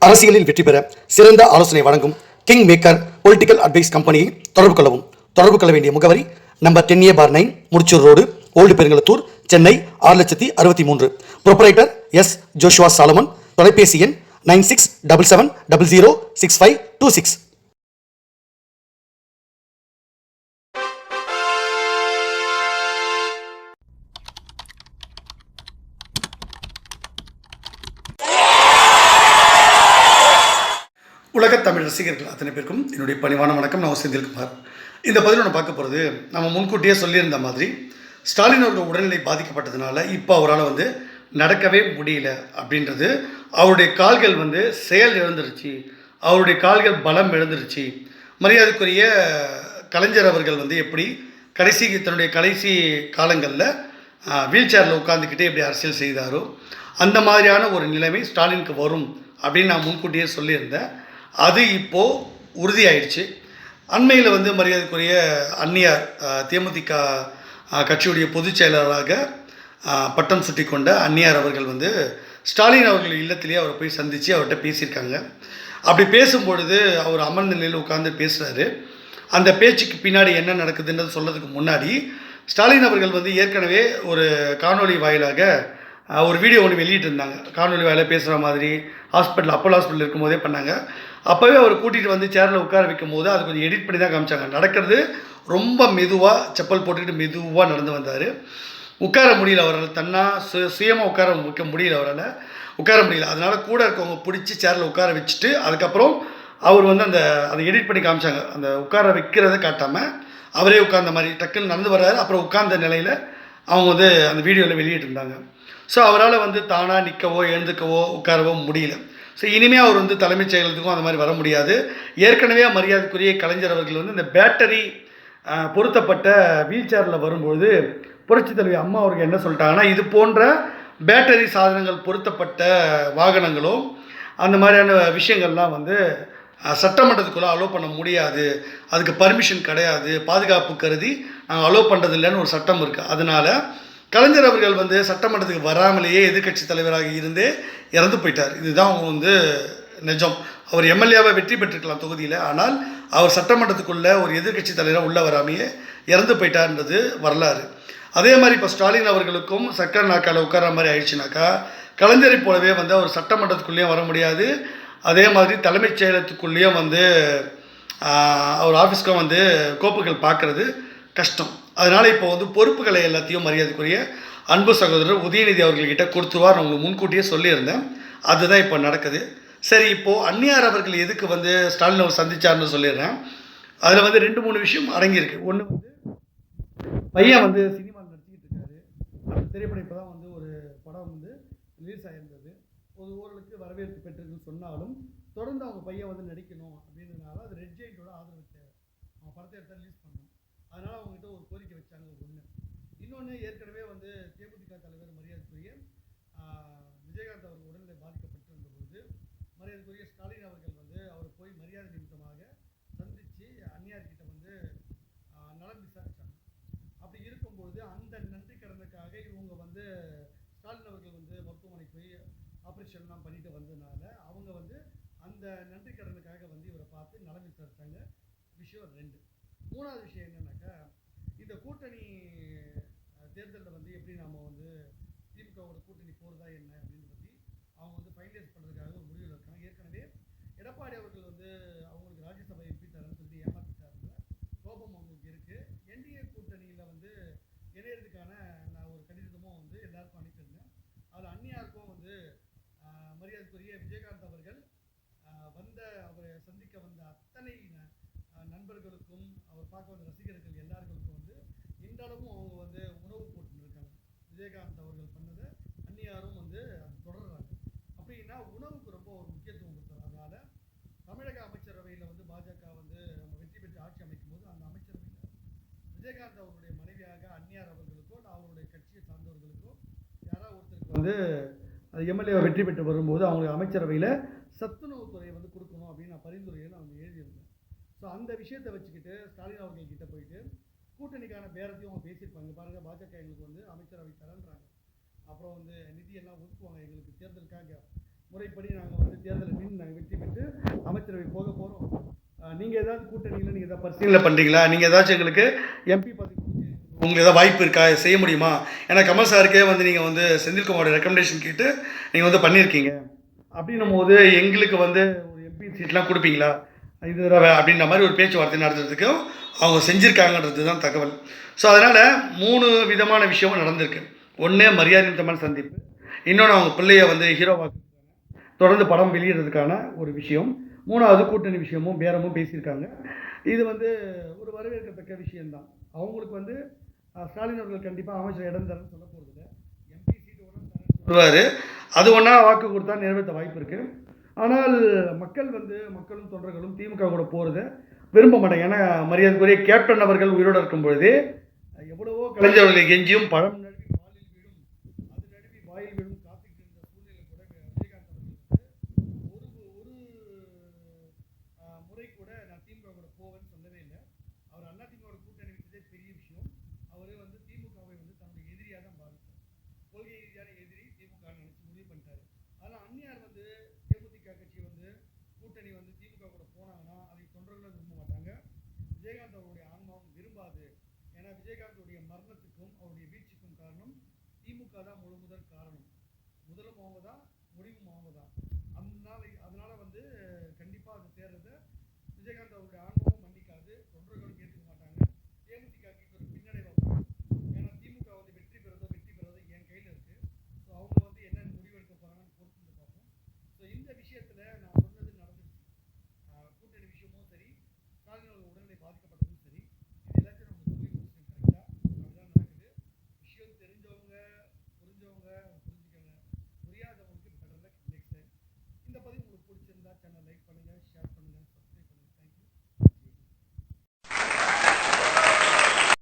அரசியலில் வெற்றி பெற சிறந்த ஆலோசனை வழங்கும் கிங் மேக்கர் பொலிட்டிக்கல் அட்வைஸ் கம்பெனியை தொடர்பு கொள்ளவும். தொடர்பு கொள்ள வேண்டிய முகவரி number 10A/9 Mudichur road, old Perungalathur, Chennai 6,63,000. Proprietor S. Joshua Solomon. தொலைபேசி எண் 9677006526. உலகத் தமிழ் ரசிகர்கள் அத்தனை பேருக்கும் என்னுடைய பணிவான வணக்கம். நான் செந்தில்குமார். இந்த பதிவில் நான் பார்க்க போகிறது, நம்ம முன்கூட்டியே சொல்லியிருந்த மாதிரி ஸ்டாலின் அவர்கள் உடல்நிலை பாதிக்கப்பட்டதுனால இப்போ அவரால் நடக்கவே முடியல அப்படின்றது. அவருடைய கால்கள் செயல் இழந்துருச்சு, அவருடைய கால்கள் பலம் இழந்துருச்சு. மரியாதைக்குரிய கலைஞர் அவர்கள் எப்படி தன்னுடைய கடைசி காலங்களில் வீல் சேரில் உட்காந்துக்கிட்டே எப்படி அரசியல் செய்தாரோ அந்த மாதிரியான ஒரு நிலைமை ஸ்டாலினுக்கு வரும் அப்படின்னு நான் முன்கூட்டியே சொல்லியிருந்தேன். அது இப்போது உறுதியாயிடுச்சு. அண்மையில் மரியாதைக்குரிய அந்நியார் தேமுதிக கட்சியுடைய பொதுச் செயலாளராக பட்டம் சுட்டி கொண்ட அந்நியார் அவர்கள் ஸ்டாலின் அவர்கள் இல்லத்திலேயே அவரை போய் சந்தித்து அவர்கிட்ட பேசியிருக்காங்க. அப்படி பேசும்பொழுது அவர் அமர்ந்த நிலையில் உட்கார்ந்து பேசுகிறாரு. அந்த பேச்சுக்கு பின்னாடி என்ன நடக்குதுன்றது சொல்கிறதுக்கு முன்னாடி ஸ்டாலின் அவர்கள் ஏற்கனவே ஒரு காணொலி வாயிலாக ஒரு வீடியோ ஒன்று வெளியிட்டிருந்தாங்க. காணொலி வாயிலாக பேசுகிற மாதிரி அப்போலோ ஹாஸ்பிட்டல் இருக்கும்போதே பண்ணாங்க. அப்போவே அவர் கூட்டிகிட்டு சேரில் உட்கார வைக்கும் போது அது கொஞ்சம் எடிட் பண்ணி தான் காமிச்சாங்க. நடக்கிறது ரொம்ப மெதுவாக, செப்பல் போட்டுக்கிட்டு மெதுவாக நடந்து வந்தார். உட்கார முடியல அவரால், சுயமாக உட்கார வைக்க முடியல, அவரால் உட்கார முடியல. அதனால் கூட இருக்கவங்க பிடிச்சி சேரில் உட்கார வச்சுட்டு அதுக்கப்புறம் அவர் அதை எடிட் பண்ணி காமிச்சாங்க. அந்த உட்கார வைக்கிறத காட்டாமல் அவரே உட்கார்ந்த மாதிரி டக்குன்னு நடந்து வர்றாரு. அப்புறம் உட்கார்ந்த நிலையில் அவங்க அந்த வீடியோவில் வெளியிட்டிருந்தாங்க. ஸோ அவரால் தானாக நிற்கவோ எழுந்துக்கவோ உட்காரவோ முடியல. ஸோ இனிமேல் அவர் தலைமைச் செயலகத்துக்கும் அந்த மாதிரி வர முடியாது. ஏற்கனவே மரியாதைக்குரிய கலைஞர் அவர்கள் இந்த பேட்டரி பொருத்தப்பட்ட வீல் சேரில் வரும்போது புரட்சித் தலைவி அம்மா அவர்கள் என்ன சொல்லிட்டாங்கன்னா, இது போன்ற பேட்டரி சாதனங்கள் பொருத்தப்பட்ட வாகனங்களோ அந்த மாதிரியான விஷயங்கள்லாம் சட்டமன்றத்துக்குள்ளே அலோவ் பண்ண முடியாது, அதுக்கு பர்மிஷன் கிடையாது, பாதுகாப்பு கருதி நாங்கள் அலோவ் பண்ணுறதில்லைன்னு ஒரு சட்டம் இருக்குது. அதனால் கலைஞர் அவர்கள் சட்டமன்றத்துக்கு வராமலேயே எதிர்க்கட்சி தலைவராக இருந்தே இறந்து போயிட்டார். இதுதான் அவங்க நிஜம். அவர் எம்எல்ஏவாக வெற்றி பெற்றிருக்கலாம் தொகுதியில், ஆனால் அவர் சட்டமன்றத்துக்குள்ளே ஒரு எதிர்க்கட்சி தலைவராக உள்ளே வராமையே இறந்து போயிட்டார்ன்றது வரலாறு. அதே மாதிரி இப்போ ஸ்டாலின் அவர்களுக்கும் சக்கர நாக்கால் உட்கார மாதிரி ஆயிடுச்சுனாக்கா, கலைஞரை போலவே அவர் சட்டமன்றத்துக்குள்ளேயும் வர முடியாது, அதே மாதிரி தலைமைச் செயலகத்துக்குள்ளேயும் அவர் ஆஃபீஸ்க்கும் கோப்புகள் பார்க்குறது கஷ்டம். அதனால் இப்போ பொறுப்புகளை எல்லாத்தையும் மரியாதைக்குரிய அன்பு சகோதரர் உதயநிதி அவர்கள்கிட்ட கொடுத்துருவார். நான் உங்களுக்கு முன்கூட்டியே சொல்லியிருந்தேன். அதுதான் இப்போ நடக்குது. சரி, இப்போது அந்நியார் அவர்கள் எதுக்கு ஸ்டாலின் அவர் சந்தித்தார்னு சொல்லிடுறேன். அதில் 2-3 விஷயம் அடங்கியிருக்கு. ஒன்று பையன் சினிமாவில் நடிச்சுக்கிட்டு இருக்காரு. அந்த திரைப்படம் இப்போ தான் ஒரு படம் ரிலீஸ் ஆகிருந்தது. ஒரு ஊர்களுக்கு வரவேற்பு பெற்றிருக்குன்னு சொன்னாலும் தொடர்ந்து அவங்க பையன் நடிக்கணும் அப்படின்றதுனால அது ரெட் ஜெயிண்டோட ஆதரவு தேவை. அவன் படத்தை எடுத்தால் ரிலீஸ் பண்ணணும். அதனால் அவங்ககிட்ட ஒரு கோரிக்கை வச்சாங்க. ஒன்று. இன்னொன்று, ஏற்கனவே தேமுதிக தலைவர் மரியாதைக்குரிய விஜயகாந்த் அவர்கள் உடல்நிலை பாதிக்கப்பட்டிருந்த பொழுது மரியாதைக்குரிய ஸ்டாலின் அவர்கள் அவரை போய் மரியாதை நிமித்தமாக சந்தித்து அந்நியார்கிட்ட நலம் விசாரித்தாங்க. அப்படி இருக்கும்பொழுது அந்த நன்றி கடனுக்காக இவங்க ஸ்டாலின் அவர்கள் மருத்துவமனைக்கு போய் ஆப்ரேஷன்லாம் பண்ணிட்டு வந்ததுனால அவங்க அந்த நன்றி கடனுக்காக இவரை பார்த்து நலம் விசாரித்தாங்க. விஷயம் 2. 3வது விஷயம் என்னன்னாக்கா, இந்த கூட்டணி தேர்தலில் எப்படி நாம் திமுகவோட கூட்டணி போகிறதா என்ன அப்படின்னு பற்றி அவங்க ஃபைனலைஸ் பண்ணுறதுக்காக ஒரு முடிவில் இருக்காங்க. ஏற்கனவே எடப்பாடி அவர்கள் அவங்களுக்கு ராஜ்யசபா எம்பி தரேன்னு சொல்லி ஏமாற்றிட்டாருங்கிற கோபம் அவங்களுக்கு இருக்குது. என்டிஏ கூட்டணியில் இணையறதுக்கான நான் ஒரு கடிதமும் எல்லாருக்கும் அனுப்பியிருந்தேன். அதில் அந்நியாருக்கும் மரியாதைக்குரிய விஜயகாந்த் அவர்கள் அவரை சந்திக்க வந்த அத்தனை நண்பர்களுக்கும் அவர் பார்க்க வந்த ரசிகர்கள் எல்லாருக்கும் இன்றளவும் அவங்க உணவு போட்டுருக்காங்க. விஜயகாந்த் அவர்கள் பண்ணதை அந்நியாரும் அது தொடர்றாங்க. அப்படின்னா உணவுக்கு ரொம்ப ஒரு முக்கியத்துவம் கொடுத்தார். அதனால் தமிழக அமைச்சரவையில் பாஜக நம்ம வெற்றி பெற்று ஆட்சி அமைக்கும் போது அந்த அமைச்சரவையில் விஜயகாந்த் அவருடைய மனைவியாக அந்நியார் அவர்களுக்கோ அவருடைய கட்சியை சார்ந்தவர்களுக்கோ யாராவது ஒருத்தருக்கு எம்எல்ஏ வெற்றி பெற்று வரும்போது அவங்களுடைய அமைச்சரவையில் சத்துணவுத்துறையை கொடுக்கணும் அப்படின்னு நான் பரிந்துரையை அவங்க எழுதியிருந்தேன். ஸோ அந்த விஷயத்தை வச்சுக்கிட்டு ஸ்டாலின் அவர்கள்கிட்ட போயிட்டு கூட்டணிக்கான பேரத்தையும் அவங்க பேசியிருப்பாங்க. பாருங்கள், பாஜக எங்களுக்கு அமைச்சரவை தரன்றாங்க, அப்புறம் நிதியெல்லாம் ஒதுக்குவாங்க, எங்களுக்கு தேர்தலுக்காக முறைப்படி நாங்கள் தேர்தலில் நின்று நாங்கள் பேரவை போக போகிறோம். நீங்கள் ஏதாவது கூட்டணியில் நீங்கள் எதாவது பரிசீலனை பண்ணுறீங்களா? நீங்கள் ஏதாச்சும் எங்களுக்கு எம்பி பதவி உங்களுக்கு ஏதாவது வாய்ப்பு இருக்கா? செய்ய முடியுமா? ஏன்னா கமல் சாருக்கே வந்து நீங்கள் வந்து செந்தில்குமாரோட ரெக்கமெண்டேஷன் கேட்டு நீங்கள் வந்து பண்ணியிருக்கீங்க. அப்படின்னும் போது எங்களுக்கு வந்து ஒரு எம்பி சீட்லாம் கொடுப்பீங்களா? இது தடவை அப்படின்ற மாதிரி ஒரு பேச்சுவார்த்தை நடத்துறதுக்கும் அவங்க செஞ்சுருக்காங்கன்றது தான் தகவல். ஸோ அதனால் 3 விதமான விஷயமும் நடந்திருக்கு. ஒன்று மரியாதை நிமித்தமான சந்திப்பு, இன்னொன்று அவங்க பிள்ளைய வந்து ஹீரோவாக்கு தொடர்ந்து படம் வெளியிடுறதுக்கான ஒரு விஷயம், 3வது கூட்டணி விஷயமும் பேரமும் பேசியிருக்காங்க. இது வந்து ஒரு வரவேற்கத்தக்க விஷயம்தான். அவங்களுக்கு வந்து ஸ்டாலின் அவர்கள் கண்டிப்பாக அமைச்சர் இடம் தரேன்னு சொல்ல போகிறதில்ல. எம்பி சீட்டு ஒன்று தரேன்னு சொல்லுவார். அது ஒன்றா வாக்கு கொடுத்தா நிறைவேற்ற வாய்ப்பு இருக்குது. ஆனால் மக்களும் தொண்டர்களும் திமுக கூட போகிறத விரும்ப மாட்டாங்க. ஏன்னா மரியாதைக்குரிய கேப்டன் அவர்கள் உயிரோடு இருக்கும் பொழுதே எவ்வளவோ கலைஞர்களை கெஞ்சியும் பழம் நழுவி பாலில் விடும், அது நழுவி வாயில் விடும் காத்துக்கிட்டு இருந்த சூழ்நிலை கூட விஜயகாந்த் அவர்கள் ஒரு ஒரு முறை கூட நான் திமுக கூட போவேன்னு சொல்லவே இல்லை. அவர் அதிமுக கூட்டணி வச்சதே பெரிய விஷயம். அவர் வந்து திமுகவை வந்து தன்னுடைய எதிரியாக தான் பாதித்தார். கொள்கை ரீதியான எதிரி திமுக நினைச்சு முடிவு பண்ணிட்டாரு. ஆனால் அந்நியார் வந்து தேமுதிக கட்சி வந்து கூட்டணி வந்து திமுக கூட போனாங்கன்னா அதை தொண்டர்களும் விரும்ப மாட்டாங்க. விஜயகாந்த் அவருடைய ஆன்மாவும் விரும்பாது. ஏன்னா விஜயகாந்துடைய மரணத்துக்கும் அவருடைய வீழ்ச்சிக்கும் காரணம் திமுக தான் முதற் காரணம். முதலும் அவங்க தான், முடிவும் அவங்க தான். அதனால வந்து கண்டிப்பாக அது சேர்றத விஜயகாந்த் அவருடைய ஆன்மாவும் மன்னிக்காது, தொண்டர்களும் ஏற்றுக்க மாட்டாங்க. தேமுதிகக்கு ஒரு பின்னடைவை வரும். ஏன்னா திமுக வந்து வெற்றி பெறதோ என் கையில் இருக்குது. ஸோ அவங்க வந்து என்ன முடிவெடுக்க போகிறாங்கன்னு பொறுத்து பார்ப்போம். ஸோ இந்த விஷயத்தில் நான் சொன்னது நடந்துச்சு. கூட்டணி விஷயமும் சரி, ஸ்டாலினோட உடல்நிலை பாதிக்கப்பட்டதும் சரி, இது எல்லாத்தையும் நம்ம சொல்லி முடிச்சோம். கரெக்டாக அப்படிதான் நடக்குது. விஷயம் தெரிஞ்சவங்க புரிஞ்சுக்கங்க, புரியாதவங்களுக்கு பெட்டர் லக் நெக்ஸ்ட் டைம். இந்த பதிவு உங்களுக்கு பிடிச்சிருந்தா சேனல் லைக் பண்ணுங்கள், ஷேர்